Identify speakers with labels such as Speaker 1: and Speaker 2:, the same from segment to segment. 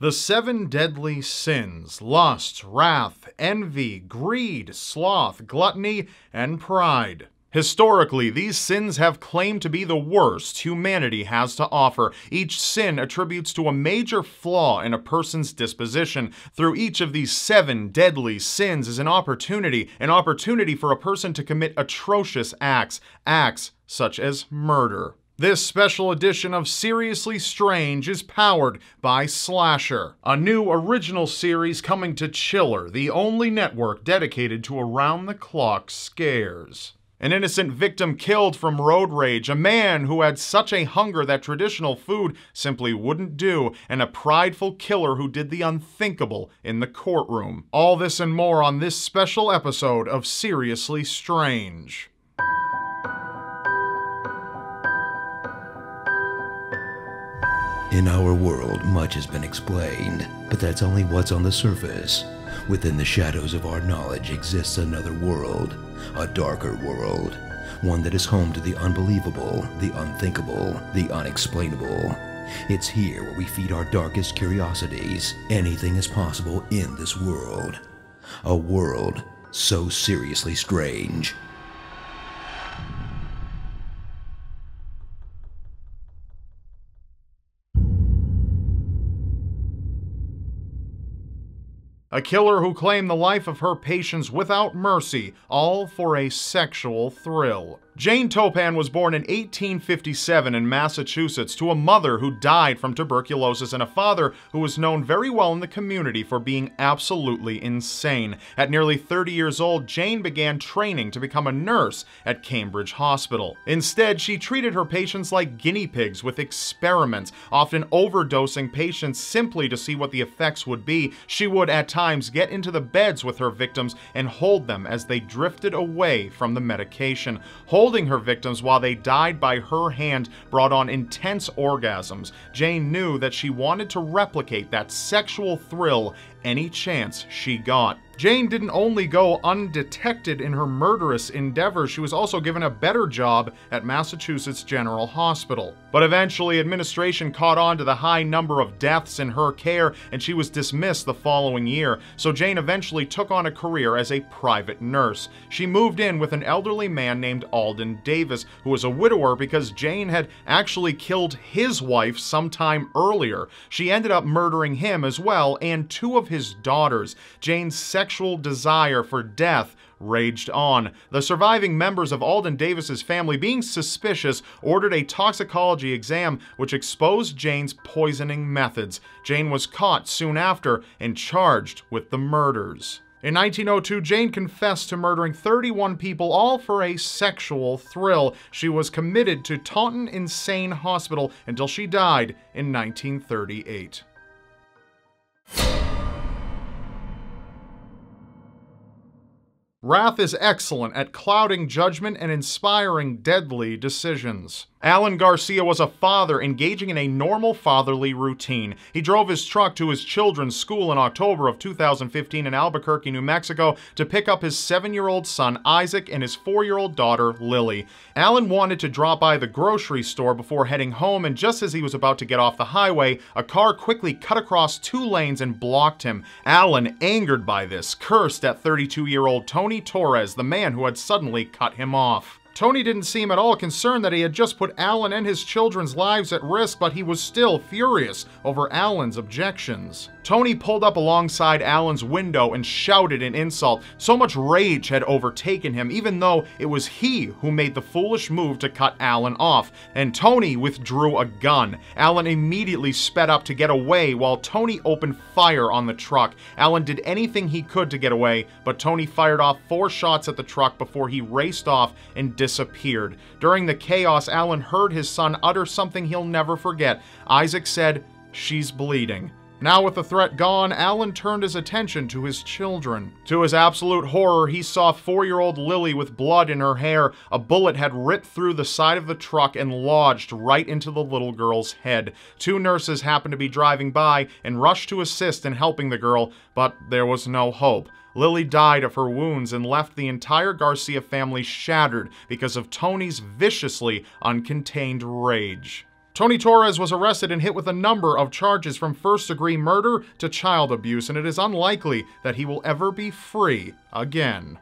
Speaker 1: The 7 deadly sins: lust, wrath, envy, greed, sloth, gluttony, and pride. Historically, these sins have claimed to be the worst humanity has to offer. Each sin attributes to a major flaw in a person's disposition. Through each of these 7 deadly sins is an opportunity for a person to commit atrocious acts such as murder. This special edition of Seriously Strange is powered by Slasher, a new original series coming to Chiller, the only network dedicated to around-the-clock scares. An innocent victim killed from road rage, a man who had such a hunger that traditional food simply wouldn't do, and a prideful killer who did the unthinkable in the courtroom. All this and more on this special episode of Seriously Strange.
Speaker 2: In our world, much has been explained, but that's only what's on the surface. Within the shadows of our knowledge exists another world, a darker world, one that is home to the unbelievable, the unthinkable, the unexplainable. It's here where we feed our darkest curiosities. Anything is possible in this world. A world so seriously strange.
Speaker 1: A killer who claimed the life of her patients without mercy, all for a sexual thrill. Jane Toppan was born in 1857 in Massachusetts to a mother who died from tuberculosis and a father who was known very well in the community for being absolutely insane. At nearly 30 years old, Jane began training to become a nurse at Cambridge Hospital. Instead, she treated her patients like guinea pigs with experiments, often overdosing patients simply to see what the effects would be. She would at times get into the beds with her victims and hold them as they drifted away from the medication. Holding her victims while they died by her hand brought on intense orgasms. Jane knew that she wanted to replicate that sexual thrill any chance she got. Jane didn't only go undetected in her murderous endeavors, she was also given a better job at Massachusetts General Hospital. But eventually, administration caught on to the high number of deaths in her care, and she was dismissed the following year. So Jane eventually took on a career as a private nurse. She moved in with an elderly man named Alden Davis, who was a widower because Jane had actually killed his wife sometime earlier. She ended up murdering him as well, and 2 of his daughters. Jane's sexual desire for death raged on. The surviving members of Alden Davis's family, being suspicious, ordered a toxicology exam which exposed Jane's poisoning methods. Jane was caught soon after and charged with the murders. In 1902, Jane confessed to murdering 31 people, all for a sexual thrill. She was committed to Taunton Insane Hospital until she died in 1938. Wrath is excellent at clouding judgment and inspiring deadly decisions. Alan Garcia was a father engaging in a normal fatherly routine. He drove his truck to his children's school in October of 2015 in Albuquerque, New Mexico, to pick up his 7-year-old son Isaac and his 4-year-old daughter Lily. Alan wanted to drop by the grocery store before heading home, and just as he was about to get off the highway, a car quickly cut across 2 lanes and blocked him. Alan, angered by this, cursed at 32-year-old Tony Torres, the man who had suddenly cut him off. Tony didn't seem at all concerned that he had just put Alan and his children's lives at risk, but he was still furious over Alan's objections. Tony pulled up alongside Alan's window and shouted an insult. So much rage had overtaken him, even though it was he who made the foolish move to cut Alan off, and Tony withdrew a gun. Alan immediately sped up to get away while Tony opened fire on the truck. Alan did anything he could to get away, but Tony fired off 4 shots at the truck before he raced off and disappeared. During the chaos, Alan heard his son utter something he'll never forget. Isaac said, "She's bleeding." Now with the threat gone, Alan turned his attention to his children. To his absolute horror, he saw 4-year-old Lily with blood in her hair. A bullet had ripped through the side of the truck and lodged right into the little girl's head. 2 nurses happened to be driving by and rushed to assist in helping the girl, but there was no hope. Lily died of her wounds and left the entire Garcia family shattered because of Tony's viciously uncontained rage. Tony Torres was arrested and hit with a number of charges from first-degree murder to child abuse, and it is unlikely that he will ever be free again.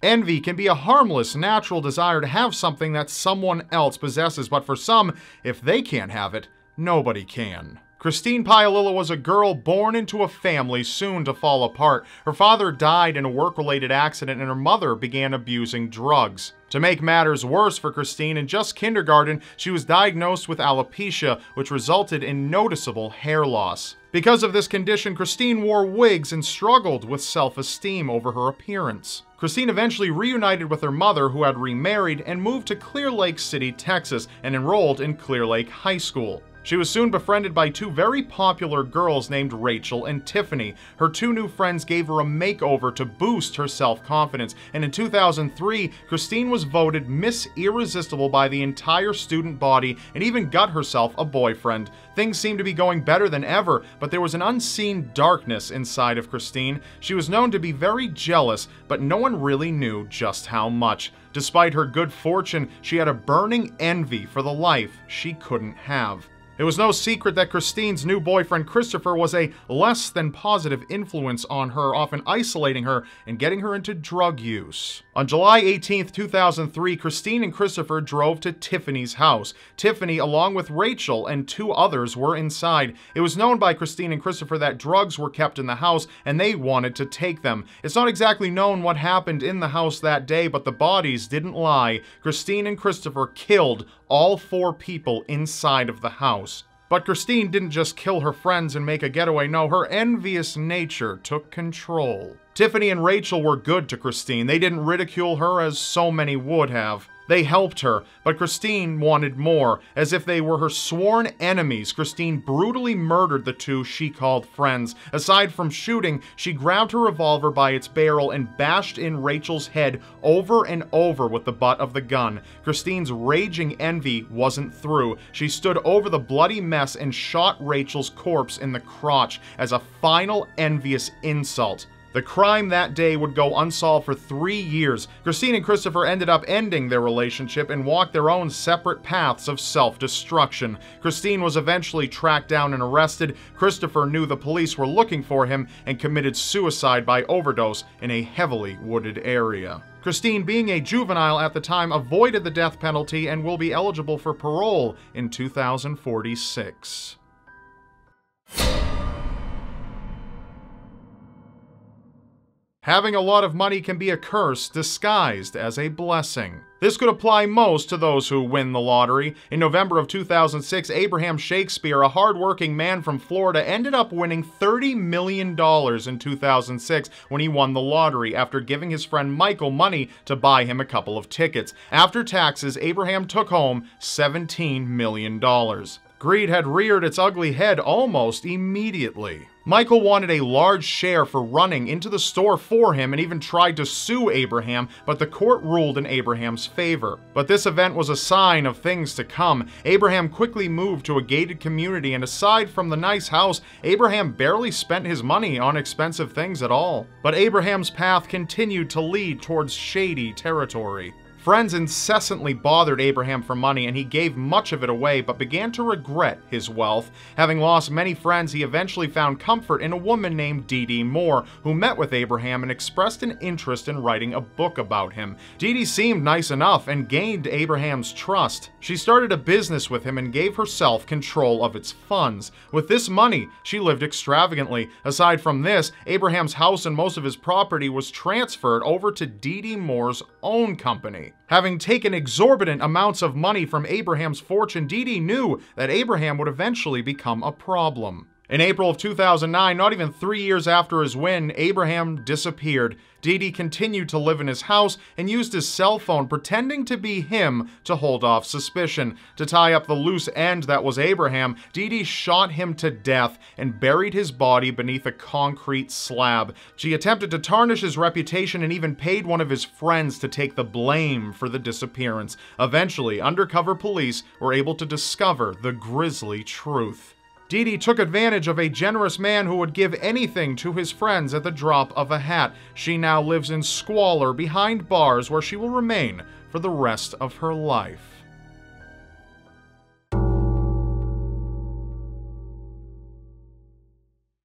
Speaker 1: Envy can be a harmless, natural desire to have something that someone else possesses, but for some, if they can't have it, nobody can. Christine Paolilla was a girl born into a family soon to fall apart. Her father died in a work-related accident and her mother began abusing drugs. To make matters worse for Christine, in just kindergarten, she was diagnosed with alopecia, which resulted in noticeable hair loss. Because of this condition, Christine wore wigs and struggled with self-esteem over her appearance. Christine eventually reunited with her mother, who had remarried, and moved to Clear Lake City, Texas, and enrolled in Clear Lake High School. She was soon befriended by two very popular girls named Rachel and Tiffany. Her two new friends gave her a makeover to boost her self-confidence, and in 2003, Christine was voted Miss Irresistible by the entire student body and even got herself a boyfriend. Things seemed to be going better than ever, but there was an unseen darkness inside of Christine. She was known to be very jealous, but no one really knew just how much. Despite her good fortune, she had a burning envy for the life she couldn't have. It was no secret that Christine's new boyfriend Christopher was a less than positive influence on her, often isolating her and getting her into drug use. On July 18, 2003, Christine and Christopher drove to Tiffany's house. Tiffany, along with Rachel and two others, were inside. It was known by Christine and Christopher that drugs were kept in the house and they wanted to take them. It's not exactly known what happened in the house that day, but the bodies didn't lie. Christine and Christopher killed all 4 people inside of the house. But Christine didn't just kill her friends and make a getaway. No, her envious nature took control. Tiffany and Rachel were good to Christine. They didn't ridicule her as so many would have. They helped her, but Christine wanted more. As if they were her sworn enemies, Christine brutally murdered the two she called friends. Aside from shooting, she grabbed her revolver by its barrel and bashed in Rachel's head over and over with the butt of the gun. Christine's raging envy wasn't through. She stood over the bloody mess and shot Rachel's corpse in the crotch as a final envious insult. The crime that day would go unsolved for 3 years. Christine and Christopher ended up ending their relationship and walked their own separate paths of self-destruction. Christine was eventually tracked down and arrested. Christopher knew the police were looking for him and committed suicide by overdose in a heavily wooded area. Christine, being a juvenile at the time, avoided the death penalty and will be eligible for parole in 2046. Having a lot of money can be a curse disguised as a blessing. This could apply most to those who win the lottery. In November of 2006, Abraham Shakespeare, a hard-working man from Florida, ended up winning $30 million in 2006 when he won the lottery after giving his friend Michael money to buy him a couple of tickets. After taxes, Abraham took home $17 million. Greed had reared its ugly head almost immediately. Michael wanted a large share for running into the store for him and even tried to sue Abraham, but the court ruled in Abraham's favor. But this event was a sign of things to come. Abraham quickly moved to a gated community, and aside from the nice house, Abraham barely spent his money on expensive things at all. But Abraham's path continued to lead towards shady territory. Friends incessantly bothered Abraham for money, and he gave much of it away, but began to regret his wealth. Having lost many friends, he eventually found comfort in a woman named DeeDee Moore, who met with Abraham and expressed an interest in writing a book about him. DeeDee seemed nice enough and gained Abraham's trust. She started a business with him and gave herself control of its funds. With this money, she lived extravagantly. Aside from this, Abraham's house and most of his property was transferred over to DeeDee Moore's own company. Having taken exorbitant amounts of money from Abraham's fortune, DeeDee knew that Abraham would eventually become a problem. In April of 2009, not even 3 years after his win, Abraham disappeared. DeeDee continued to live in his house and used his cell phone, pretending to be him to hold off suspicion. To tie up the loose end that was Abraham, DeeDee shot him to death and buried his body beneath a concrete slab. She attempted to tarnish his reputation and even paid one of his friends to take the blame for the disappearance. Eventually, undercover police were able to discover the grisly truth. DeeDee took advantage of a generous man who would give anything to his friends at the drop of a hat. She now lives in squalor behind bars where she will remain for the rest of her life.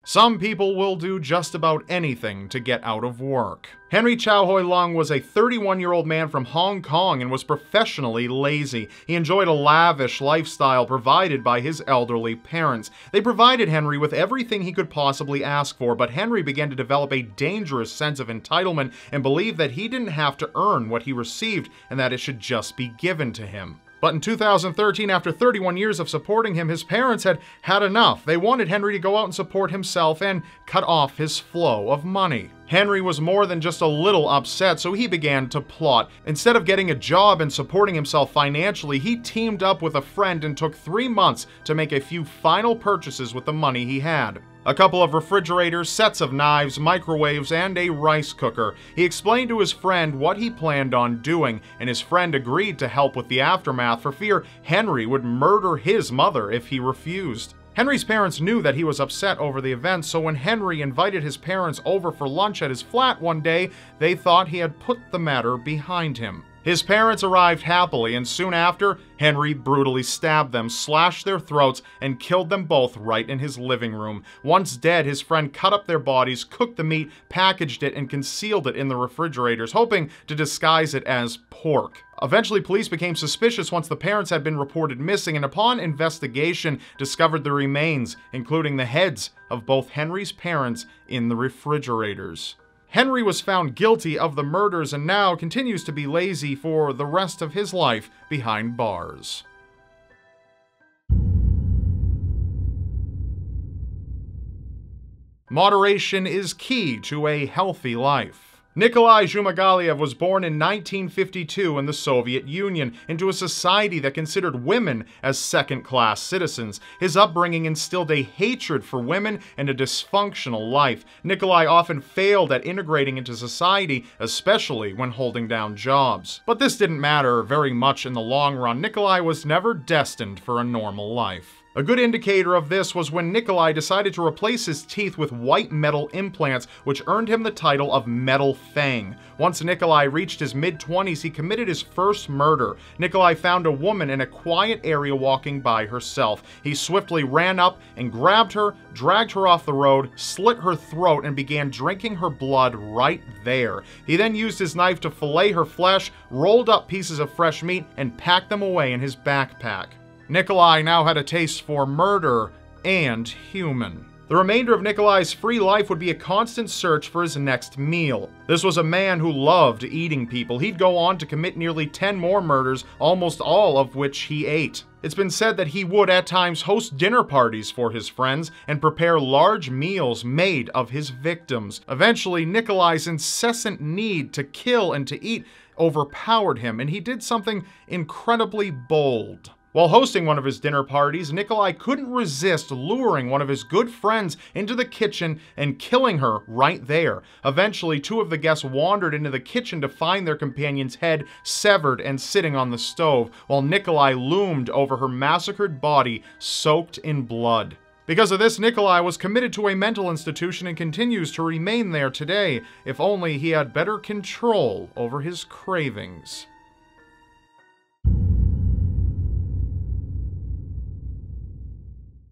Speaker 1: Some people will do just about anything to get out of work. Henry Chow Hoi Lung was a 31-year-old man from Hong Kong and was professionally lazy. He enjoyed a lavish lifestyle provided by his elderly parents. They provided Henry with everything he could possibly ask for, but Henry began to develop a dangerous sense of entitlement and believed that he didn't have to earn what he received and that it should just be given to him. But in 2013, after 31 years of supporting him, his parents had had enough. They wanted Henry to go out and support himself and cut off his flow of money. Henry was more than just a little upset, so he began to plot. Instead of getting a job and supporting himself financially, he teamed up with a friend and took 3 months to make a few final purchases with the money he had. A couple of refrigerators, sets of knives, microwaves, and a rice cooker. He explained to his friend what he planned on doing, and his friend agreed to help with the aftermath for fear Henry would murder his mother if he refused. Henry's parents knew that he was upset over the event, so when Henry invited his parents over for lunch at his flat one day, they thought he had put the matter behind him. His parents arrived happily, and soon after, Henry brutally stabbed them, slashed their throats, and killed them both right in his living room. Once dead, his friend cut up their bodies, cooked the meat, packaged it, and concealed it in the refrigerators, hoping to disguise it as pork. Eventually, police became suspicious once the parents had been reported missing, and upon investigation, discovered the remains, including the heads of both Henry's parents, in the refrigerators. Henry was found guilty of the murders and now continues to be lazy for the rest of his life behind bars. Moderation is key to a healthy life. Nikolai Galiyev was born in 1952 in the Soviet Union into a society that considered women as second-class citizens. His upbringing instilled a hatred for women and a dysfunctional life. Nikolai often failed at integrating into society, especially when holding down jobs. But this didn't matter very much in the long run. Nikolai was never destined for a normal life. A good indicator of this was when Nikolai decided to replace his teeth with white metal implants, which earned him the title of Metal Fang. Once Nikolai reached his mid-20s, he committed his first murder. Nikolai found a woman in a quiet area walking by herself. He swiftly ran up and grabbed her, dragged her off the road, slit her throat, and began drinking her blood right there. He then used his knife to fillet her flesh, rolled up pieces of fresh meat, and packed them away in his backpack. Nikolai now had a taste for murder and human. The remainder of Nikolai's free life would be a constant search for his next meal. This was a man who loved eating people. He'd go on to commit nearly 10 more murders, almost all of which he ate. It's been said that he would at times host dinner parties for his friends and prepare large meals made of his victims. Eventually, Nikolai's incessant need to kill and to eat overpowered him, and he did something incredibly bold. While hosting one of his dinner parties, Nikolai couldn't resist luring one of his good friends into the kitchen and killing her right there. Eventually, 2 of the guests wandered into the kitchen to find their companion's head severed and sitting on the stove, while Nikolai loomed over her massacred body, soaked in blood. Because of this, Nikolai was committed to a mental institution and continues to remain there today, if only he had better control over his cravings.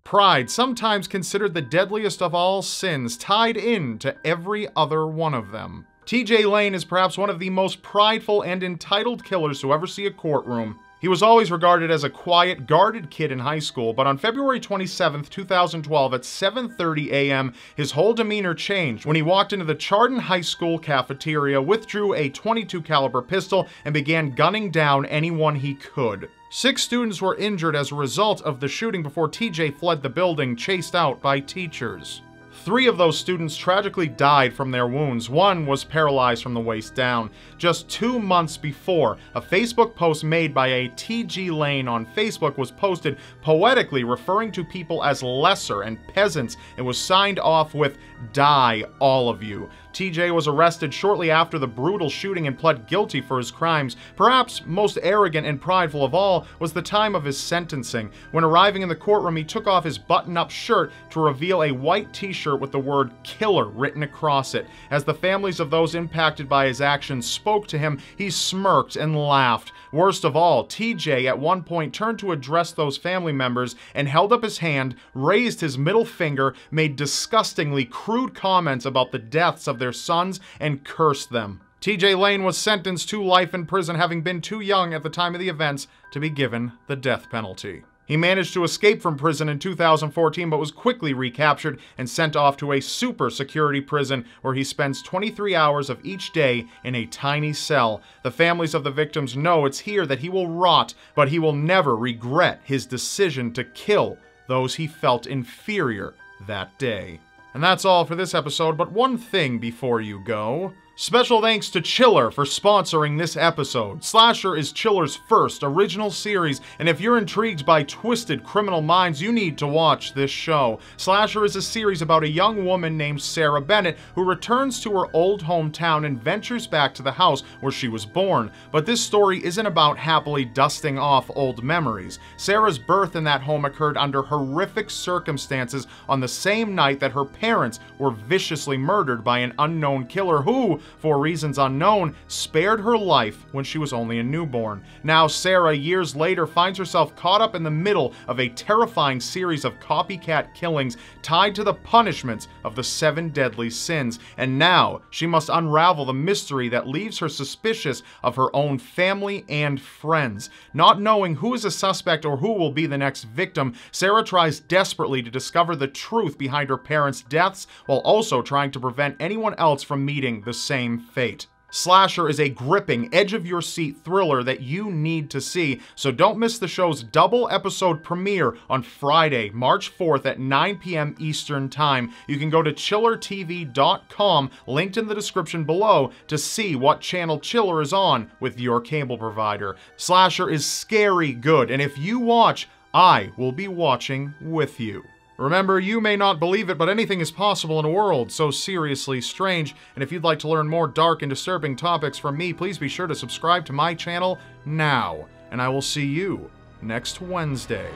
Speaker 1: Pride, sometimes considered the deadliest of all sins, tied in to every other one of them. T.J. Lane is perhaps one of the most prideful and entitled killers to ever see a courtroom. He was always regarded as a quiet, guarded kid in high school, but on February 27, 2012 at 7:30 a.m., his whole demeanor changed when he walked into the Chardon High School cafeteria, withdrew a .22 caliber pistol, and began gunning down anyone he could. 6 students were injured as a result of the shooting before TJ fled the building, chased out by teachers. 3 of those students tragically died from their wounds. 1 was paralyzed from the waist down. Just 2 months before, a Facebook post made by a T.G. Lane on Facebook was posted poetically referring to people as lesser and peasants and was signed off with, "Die, all of you." TJ was arrested shortly after the brutal shooting and pled guilty for his crimes. Perhaps most arrogant and prideful of all was the time of his sentencing. When arriving in the courtroom, he took off his button-up shirt to reveal a white t-shirt with the word "killer" written across it. As the families of those impacted by his actions spoke to him, he smirked and laughed. Worst of all, TJ at one point turned to address those family members and held up his hand, raised his middle finger, made disgustingly crude comments about the deaths of their sons, and cursed them. TJ Lane was sentenced to life in prison, having been too young at the time of the events to be given the death penalty. He managed to escape from prison in 2014, but was quickly recaptured and sent off to a super security prison where he spends 23 hours of each day in a tiny cell. The families of the victims know it's here that he will rot, but he will never regret his decision to kill those he felt inferior that day. And that's all for this episode, but one thing before you go. Special thanks to Chiller for sponsoring this episode. Slasher is Chiller's first original series, and if you're intrigued by twisted criminal minds, you need to watch this show. Slasher is a series about a young woman named Sarah Bennett who returns to her old hometown and ventures back to the house where she was born. But this story isn't about happily dusting off old memories. Sarah's birth in that home occurred under horrific circumstances on the same night that her parents were viciously murdered by an unknown killer who, for reasons unknown, spared her life when she was only a newborn. Now Sarah, years later, finds herself caught up in the middle of a terrifying series of copycat killings tied to the punishments of the 7 deadly sins, and now she must unravel the mystery that leaves her suspicious of her own family and friends. Not knowing who is a suspect or who will be the next victim, Sarah tries desperately to discover the truth behind her parents' deaths while also trying to prevent anyone else from meeting the same fate. Slasher is a gripping, edge-of-your-seat thriller that you need to see, so don't miss the show's double episode premiere on Friday, March 4th at 9 p.m. Eastern Time. You can go to chillertv.com, linked in the description below, to see what channel Chiller is on with your cable provider. Slasher is scary good, and if you watch, I will be watching with you. Remember, you may not believe it, but anything is possible in a world so seriously strange. And if you'd like to learn more dark and disturbing topics from me, please be sure to subscribe to my channel now. And I will see you next Wednesday.